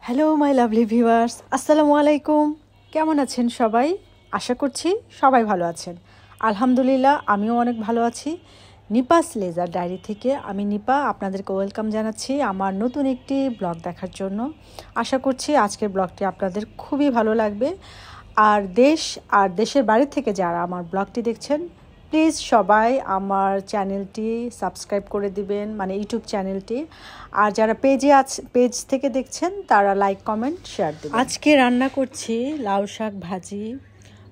Hello my lovely viewers, আসসালামু আলাইকুম। কেমন আছেন সবাই? আশা করছি সবাই ভালো আছেন। আলহামদুলিল্লাহ, আমিও অনেক ভালো আছি। নিপাস লেজার ডায়েরি থেকে আমি নিপা আপনাদেরকে ওয়েলকাম জানাচ্ছি আমার নতুন একটি ব্লগ দেখার জন্য। আশা করছি আজকের ব্লগটি আপনাদের খুবই ভালো লাগবে। আর দেশের বাইরে থেকে যারা আমার ব্লগটি দেখছেন, প্লিজ সবাই আমার চ্যানেলটি সাবস্ক্রাইব করে দিবেন, মানে ইউটিউব চ্যানেলটি। আর যারা পেজ থেকে দেখছেন তারা লাইক কমেন্ট শেয়ার দেবেন। আজকে রান্না করছি লাউ শাক ভাজি,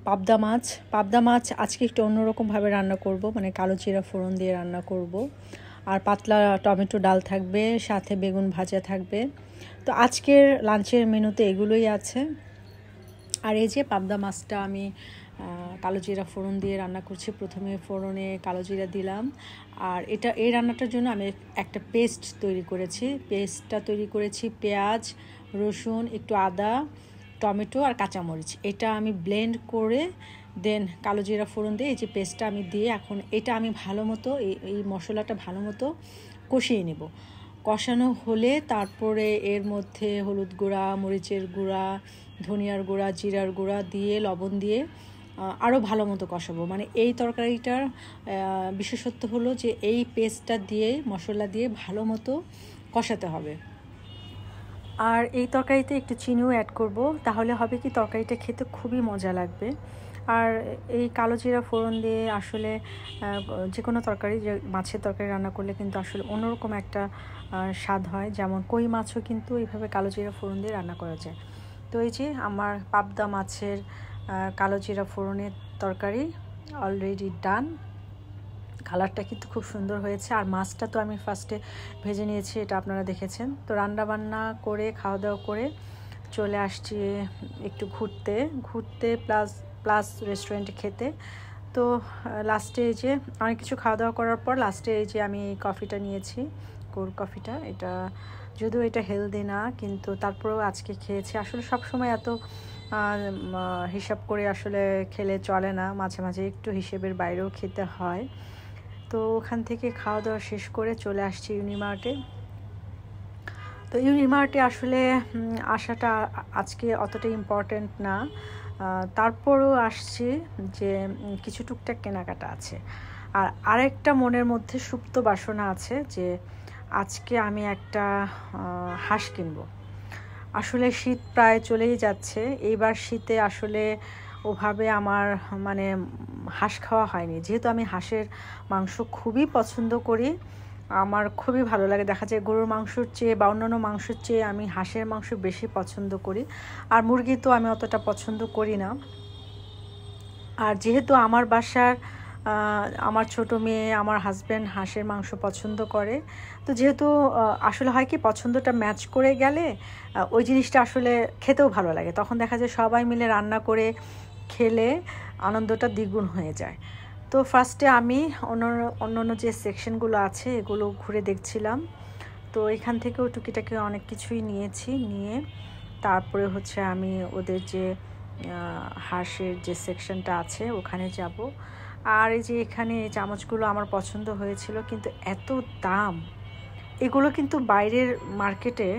পাবদা মাছ আজকে একটু অন্যরকমভাবে রান্না করব, মানে কালো জিরা ফোড়ন দিয়ে রান্না করব। আর পাতলা টমেটো ডাল থাকবে, সাথে বেগুন ভাজা থাকবে। তো আজকের লাঞ্চের মেনুতে এগুলোই আছে। আর এই যে পাবদা মাছটা আমি কালো জিরা ফোড়ন দিয়ে রান্না করছি। প্রথমে ফোড়নে কালো জিরা দিলাম। আর এই রান্নাটার জন্য আমি একটা পেস্ট তৈরি করেছি। পেস্টটা তৈরি করেছি পেঁয়াজ, রসুন, একটু আদা, টমেটো আর কাঁচামরিচ। এটা আমি ব্লেন্ড করে দেন কালো জিরা ফোড়ন দিয়ে এই যে পেস্টটা আমি দিয়ে এখন এটা আমি ভালো মতো এই মশলাটা ভালো মতো কষিয়ে নেব। কষানো হলে তারপরে এর মধ্যে হলুদ গুঁড়া, মরিচের গুঁড়া, ধনিয়ার গুঁড়া, জিরার গুঁড়া দিয়ে লবণ দিয়ে আরও ভালো মতো কষাবো। মানে এই তরকারিটার বিশেষত্ব হলো যে এই পেস্টটা দিয়ে মশলা দিয়ে ভালো মতো কষাতে হবে। আর এই তরকারিতে একটু চিনিও অ্যাড করব, তাহলে হবে কি তরকারিটা খেতে খুবই মজা লাগবে। আর এই কালো জিরা ফোড়ন দিয়ে আসলে যে কোনো তরকারি, যে মাছের তরকারি রান্না করলে কিন্তু আসলে অন্যরকম একটা স্বাদ হয়। যেমন কই মাছও কিন্তু এইভাবে কালো জিরা ফোড়ন দিয়ে রান্না করা যায়। তো এই যে আমার পাবদা মাছের কালো জিরা ফোড়নের তরকারি অলরেডি ডান। কালারটা কিন্তু খুব সুন্দর হয়েছে। আর মাছটা তো আমি ফার্স্টে ভেজে নিয়েছি, এটা আপনারা দেখেছেন। তো রান্নাবান্না করে খাওয়া দাওয়া করে চলে আসছি একটু ঘুরতে প্লাস রেস্টুরেন্টে খেতে। তো লাস্টে এই যে অনেক কিছু খাওয়া দাওয়া করার পর লাস্টে এই যে আমি কফিটা নিয়েছি, কোল্ড কফিটা। এটা যদিও এটা হেলদি না, কিন্তু তারপরেও আজকে খেয়েছি। আসলে সবসময় এত হিসাব করে আসলে খেলে চলে না, মাঝে মাঝে একটু হিসেবের বাইরেও খেতে হয়। তো ওখান থেকে খাওয়া দাওয়া শেষ করে চলে আসছি ইউনিমার্টে। তো ইউনিমার্টে আসলে আসাটা আজকে অতটা ইম্পর্ট্যান্ট না, তারপরও আসছি যে কিছু টুকটাক কেনাকাটা আছে। আর আরেকটা মনের মধ্যে সুপ্ত বাসনা আছে যে আজকে আমি একটা হাঁস কিনবো। আসলে শীত প্রায় চলেই যাচ্ছে, এইবার শীতে আসলে ওভাবে আমার মানে হাঁস খাওয়া হয়নি। যেহেতু আমি হাঁসের মাংস খুবই পছন্দ করি, আমার খুবই ভালো লাগে। দেখা যায় গরুর মাংসর চেয়ে বা অন্যান্য মাংসের চেয়ে আমি হাঁসের মাংস বেশি পছন্দ করি। আর মুরগি তো আমি অতটা পছন্দ করি না। আর যেহেতু আমার বাসার আমার ছোট মেয়ে, আমার হাজব্যান্ড হাঁসের মাংস পছন্দ করে, তো যেহেতু আসলে হয় কি পছন্দটা ম্যাচ করে গেলে ওই জিনিসটা আসলে খেতেও ভালো লাগে। তখন দেখা যায় সবাই মিলে রান্না করে খেলে আনন্দটা দ্বিগুণ হয়ে যায়। তো ফার্স্টে আমি অন্য যে সেকশনগুলো আছে এগুলো ঘুরে দেখছিলাম। তো এখান থেকেও টুকিটাকি অনেক কিছুই নিয়ে তারপরে হচ্ছে আমি ওদের যে হাঁসের যে সেকশনটা আছে ওখানে যাব। আর এই যে এখানে এই চামচগুলো আমার পছন্দ হয়েছিল, কিন্তু এত দাম। এগুলো কিন্তু বাইরের মার্কেটে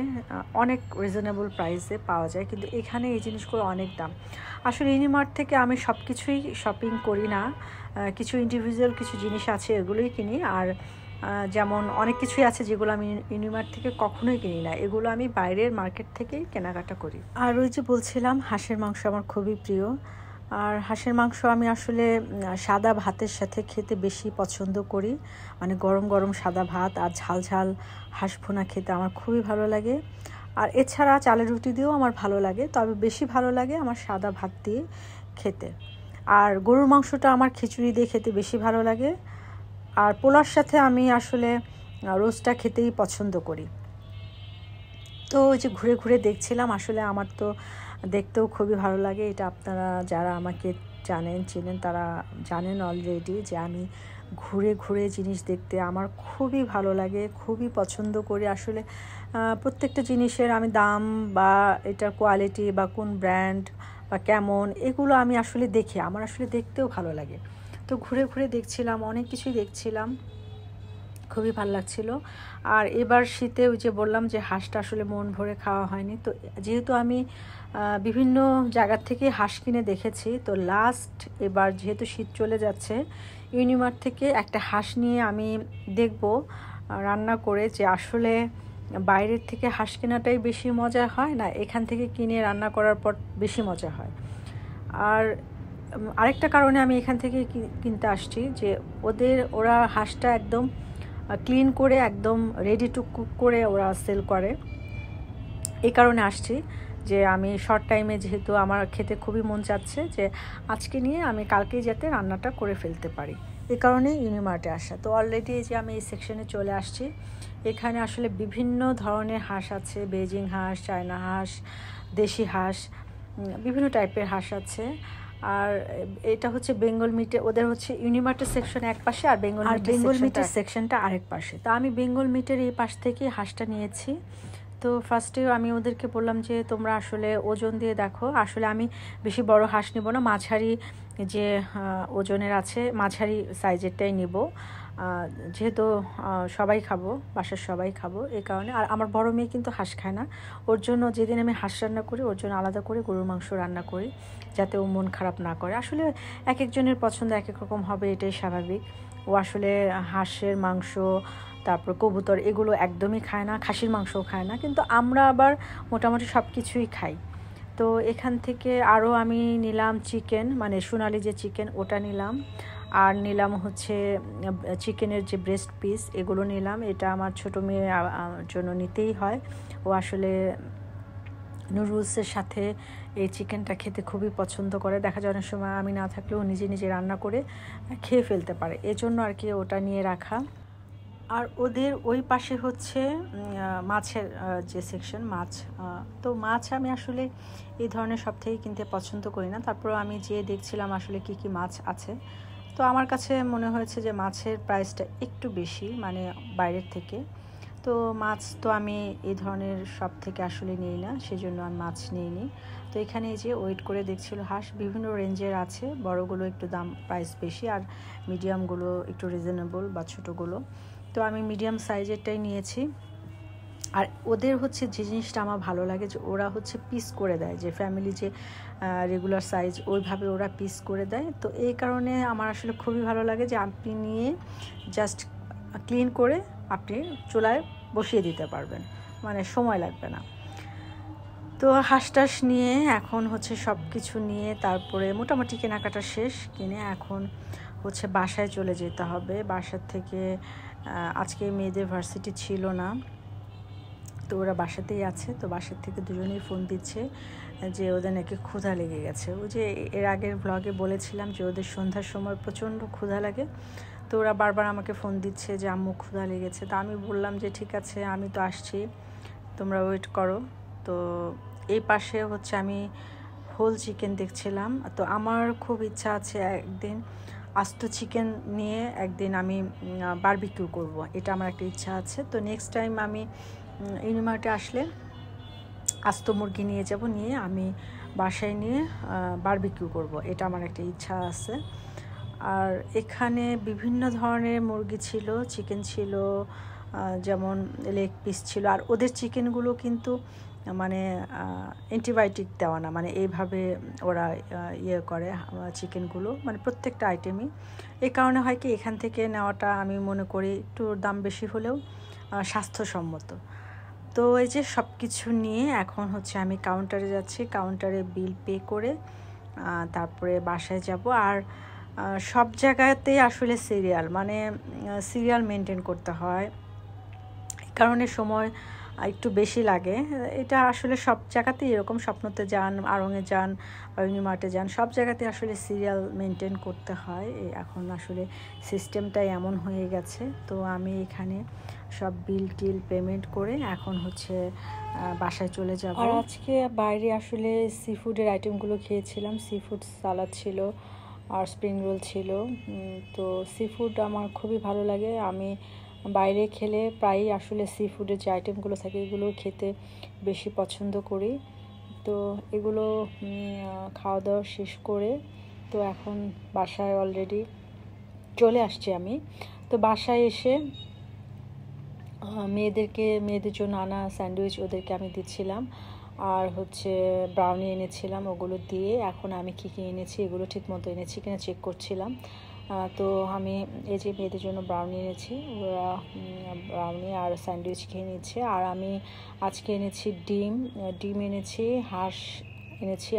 অনেক রিজনেবল প্রাইসে পাওয়া যায়, কিন্তু এখানে এই জিনিসগুলো অনেক দাম। আসলে ইউনিমার্ট থেকে আমি সব কিছুই শপিং করি না, কিছু ইন্ডিভিজুয়াল কিছু জিনিস আছে এগুলোই কিনি। আর যেমন অনেক কিছুই আছে যেগুলো আমি ইউনিমার্ট থেকে কখনোই কিনি না, এগুলো আমি বাইরের মার্কেট থেকেই কেনাকাটা করি। আর ওই যে বলছিলাম হাঁসের মাংস আমার খুবই প্রিয়। আর হাঁসের মাংস আমি আসলে সাদা ভাতের সাথে খেতে বেশি পছন্দ করি, মানে গরম গরম সাদা ভাত আর ঝাল ঝাল হাঁস ভুনা খেতে আমার খুবই ভালো লাগে। আর এছাড়া চালের রুটি দিয়েও আমার ভালো লাগে, তবে বেশি ভালো লাগে আমার সাদা ভাত দিয়ে খেতে। আর গরুর মাংসটা আমার খিচুড়ি দিয়ে খেতে বেশি ভালো লাগে। আর পোলার সাথে আমি আসলে রোস্টটা খেতেই পছন্দ করি। তো ওই যে ঘুরে ঘুরে দেখছিলাম, আসলে আমার তো দেখতেও খুবই ভালো লাগে। এটা আপনারা যারা আমাকে চেনেন তারা জানেন অলরেডি যে আমি ঘুরে ঘুরে জিনিস দেখতে আমার খুবই ভালো লাগে, খুবই পছন্দ করি। আসলে প্রত্যেকটা জিনিসের আমি দাম বা এটার কোয়ালিটি বা কোন ব্র্যান্ড বা কেমন, এগুলো আমি আসলে দেখি, আমার আসলে দেখতেও ভালো লাগে। তো ঘুরে ঘুরে দেখছিলাম, অনেক কিছুই দেখছিলাম। খুবই ভালো লাগছিল। আর এবার শীতে ওই যে বললাম যে হাঁসটা আসলে মন ভরে খাওয়া হয়নি, তো যেহেতু আমি বিভিন্ন জায়গার থেকে হাঁস কিনে দেখেছি, তো লাস্ট এবার যেহেতু শীত চলে যাচ্ছে, ইউনিমার্ট থেকে একটা হাঁস নিয়ে আমি দেখব রান্না করে যে আসলে বাইরের থেকে হাঁস কেনাটাই বেশি মজা হয় না এখান থেকে কিনে রান্না করার পর বেশি মজা হয়। আর আরেকটা কারণে আমি এখান থেকে কিনতে আসছি যে ওরা হাঁসটা একদম ক্লিন করে একদম রেডি টু কুক করে ওরা সেল করে। এই কারণে আসছি যে আমি শর্ট টাইমে যেহেতু আমার খেতে খুবই মন চাচ্ছে যে আজকে নিয়ে আমি কালকেই যাতে রান্নাটা করে ফেলতে পারি, এই কারণে ইউনিমার্টে আসা। তো অলরেডি যে আমি এই সেকশনে চলে আসছি, এখানে আসলে বিভিন্ন ধরনের হাঁস আছে, বেজিং হাঁস, চায়না হাঁস, দেশি হাঁস, বিভিন্ন টাইপের হাঁস আছে। আর এটা হচ্ছে বেঙ্গল মিটে, ওদের হচ্ছে ইউনিমার্টের সেকশন এক পাশে আর বেঙ্গল মিটের সেকশনটা আরেক পাশে। তো আমি বেঙ্গল মিটের এই পাশ থেকে হাঁসটা নিয়েছি। তো ফার্স্টেও আমি ওদেরকে বললাম যে তোমরা আসলে ওজন দিয়ে দেখো, আসলে আমি বেশি বড় হাঁস নিব না, মাঝারি যে ওজনের আছে মাঝারি সাইজেরটাই নিব, যেহেতু সবাই খাবো, বাসার সবাই খাবো, এই কারণে। আর আমার বড় মেয়ে কিন্তু হাঁস খায় না, ওর জন্য যেদিন আমি হাঁস রান্না করি ওর জন্য আলাদা করে গরুর মাংস রান্না করি, যাতে ও মন খারাপ না করে। আসলে এক একজনের পছন্দ এক এক রকম হবে, এটাই স্বাভাবিক। ও আসলে হাঁসের মাংস, তারপর কবুতর, এগুলো একদমই খায় না, খাসির মাংসও খায় না, কিন্তু আমরা আবার মোটামুটি সব কিছুই খাই। তো এখান থেকে আরও আমি নিলাম চিকেন, মানে সোনালি যে চিকেন ওটা নিলাম, আর নিলাম হচ্ছে চিকেনের যে ব্রেস্ট পিস, এগুলো নিলাম। এটা আমার ছোটো মেয়ের জন্য নিতেই হয়, ও আসলে নুডলসের সাথে এই চিকেনটা খেতে খুবই পছন্দ করে। দেখা যায় অনেক সময় আমি না থাকলেও নিজে নিজে রান্না করে খেয়ে ফেলতে পারে, এজন্য আর কি ওটা নিয়ে রাখা। আর ওদের ওই পাশে হচ্ছে মাছের যে সেকশন, মাছ। তো মাছ আমি আসলে এই ধরনের সব থেকে কিনতে পছন্দ করি না, তারপরেও আমি যেয়ে দেখছিলাম আসলে কি কি মাছ আছে। তো আমার কাছে মনে হয়েছে যে মাছের প্রাইসটা একটু বেশি, মানে বাইরের থেকে। তো মাছ তো আমি এই ধরনের সব থেকে আসলে নিই না, সেজন্য আমি মাছ নিইনি। তো এখানে যে ওয়েট করে দেখছিল হাঁস বিভিন্ন রেঞ্জের আছে, বড়গুলো একটু দাম প্রাইস বেশি, আর মিডিয়ামগুলো একটু রিজনেবল বা ছোটোগুলো। তো আমি মিডিয়াম সাইজেরটাই নিয়েছি। আর ওদের হচ্ছে যে জিনিসটা আমার ভালো লাগে যে ওরা হচ্ছে পিস করে দেয়, যে ফ্যামিলি যে রেগুলার সাইজ ওইভাবে ওরা পিস করে দেয়। তো এই কারণে আমার আসলে খুবই ভালো লাগে যে আপনি নিয়ে জাস্ট ক্লিন করে আপনি চুলায় বসিয়ে দিতে পারবেন, মানে সময় লাগবে না। তো হাঁস টাস নিয়ে এখন হচ্ছে সব কিছু নিয়ে তারপরে মোটামুটি কেনাকাটা শেষ, কিনে এখন হচ্ছে বাসায় চলে যেতে হবে। বাসার থেকে আজকে মেয়েদের ভার্সিটি ছিল না, তো ওরা বাসাতেই আছে। তো বাসার থেকে দুজনেই ফোন দিচ্ছে যে ওদের নাকি ক্ষুধা লেগে গেছে। ওই যে এর আগের ব্লগে বলেছিলাম যে ওদের সন্ধ্যার সময় প্রচণ্ড ক্ষুধা লাগে, তো ওরা বারবার আমাকে ফোন দিচ্ছে যে আম্মু ক্ষুধা লেগেছে। তো আমি বললাম যে ঠিক আছে, আমি তো আসছি, তোমরা ওয়েট করো। তো এই পাশে হচ্ছে আমি হোল চিকেন দেখছিলাম। তো আমার খুব ইচ্ছা আছে একদিন আস্ত চিকেন নিয়ে একদিন আমি বারবিকিউ করব, এটা আমার একটা ইচ্ছা আছে। তো নেক্সট টাইম আমি ইউনিমার্টে আসলে আস্ত মুরগি নিয়ে যাব, নিয়ে আমি বাসায় নিয়ে বারবিকিউ করব, এটা আমার একটা ইচ্ছা আছে। আর এখানে বিভিন্ন ধরনের মুরগি ছিল, চিকেন ছিল, যেমন লেগ পিস ছিল। আর ওদের চিকেনগুলো কিন্তু মানে অ্যান্টিবায়োটিক দেওয়া না, মানে এইভাবে ওরা ইয়ে করে চিকেনগুলো, মানে প্রত্যেকটা আইটেমই। এই কারণে হয় কি এখান থেকে নেওয়াটা আমি মনে করি একটু দাম বেশি হলেও স্বাস্থ্যসম্মত। তো এই যে সব কিছু নিয়ে এখন হচ্ছে আমি কাউন্টারে যাচ্ছি, কাউন্টারে বিল পে করে তারপরে বাসায় যাব। আর সব জায়গাতেই আসলে সিরিয়াল, মানে সিরিয়াল মেনটেন করতে হয়, এই কারণে সময় একটু বেশি লাগে। এটা আসলে সব জায়গাতেই এরকম, স্বপ্নতে যান, আড়ংয়ে যান বা ইউনিমার্টে যান, সব জায়গাতে আসলে সিরিয়াল মেনটেন করতে হয়। এখন আসলে সিস্টেমটাই এমন হয়ে গেছে। তো আমি এখানে সব বিল টিল পেমেন্ট করে এখন হচ্ছে বাসায় চলে যাব। আর আজকে বাইরে আসলে সি ফুডের আইটেমগুলো খেয়েছিলাম, সি ফুড সালাদ ছিল আর স্প্রিং রোল ছিল। তো সি ফুড আমার খুবই ভালো লাগে, আমি বাইরে খেলে প্রায়ই আসলে সি ফুডের যে আইটেমগুলো থাকে এগুলো খেতে বেশি পছন্দ করি। তো এগুলো খাওয়া দাওয়া শেষ করে তো এখন বাসায় অলরেডি চলে আসছি আমি। তো বাসায় এসে মেয়েদের জন্য আনা স্যান্ডউইচ ওদেরকে আমি দিচ্ছিলাম, আর হচ্ছে ব্রাউনি এনেছিলাম, ওগুলো দিয়ে এখন আমি কী কী এনেছি এগুলো ঠিক মতো এনেছি কিনা চেক করছিলাম। তো আমি এই যে মেয়েদের জন্য ব্রাউনি এনেছি, ওরা ব্রাউনি আর স্যান্ডউইচ খেয়ে নিচ্ছে। আর আমি আজকে এনেছি ডিম এনেছি, হাঁস এনেছি,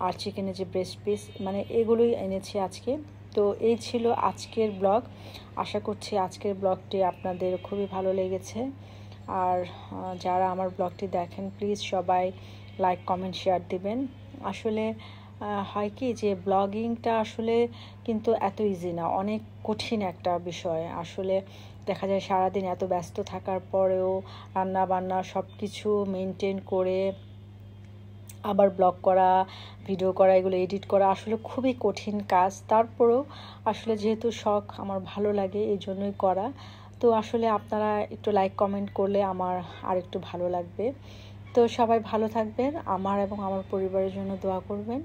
আর চিকেনের যে ব্রেস্ট পিস, মানে এগুলোই এনেছি আজকে। তো এই ছিল আজকের ব্লগ। আশা করছি আজকের ব্লগটি আপনাদের খুবই ভালো লেগেছে। আর যারা আমার ব্লগটি দেখেন প্লিজ সবাই লাইক কমেন্ট শেয়ার দিবেন। আসলে হয় কি যে ব্লগিংটা আসলে কিন্তু এত ইজি না, অনেক কঠিন একটা বিষয়। আসলে দেখা যায় সারাদিন এত ব্যস্ত থাকার পরেও রান্না বান্না সব কিছু মেনটেন করে আবার ব্লগ করা, ভিডিও করা, এগুলো এডিট করা আসলে খুবই কঠিন কাজ। তারপরেও আসলে যেহেতু শখ, আমার ভালো লাগে, এই জন্যই করা। তো আসলে আপনারা একটু লাইক কমেন্ট করলে আমার আর একটু ভালো লাগবে। তো সবাই ভালো থাকবেন, আমার এবং আমার পরিবারের জন্য দোয়া করবেন।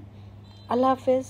আল্লাহ হাফেজ।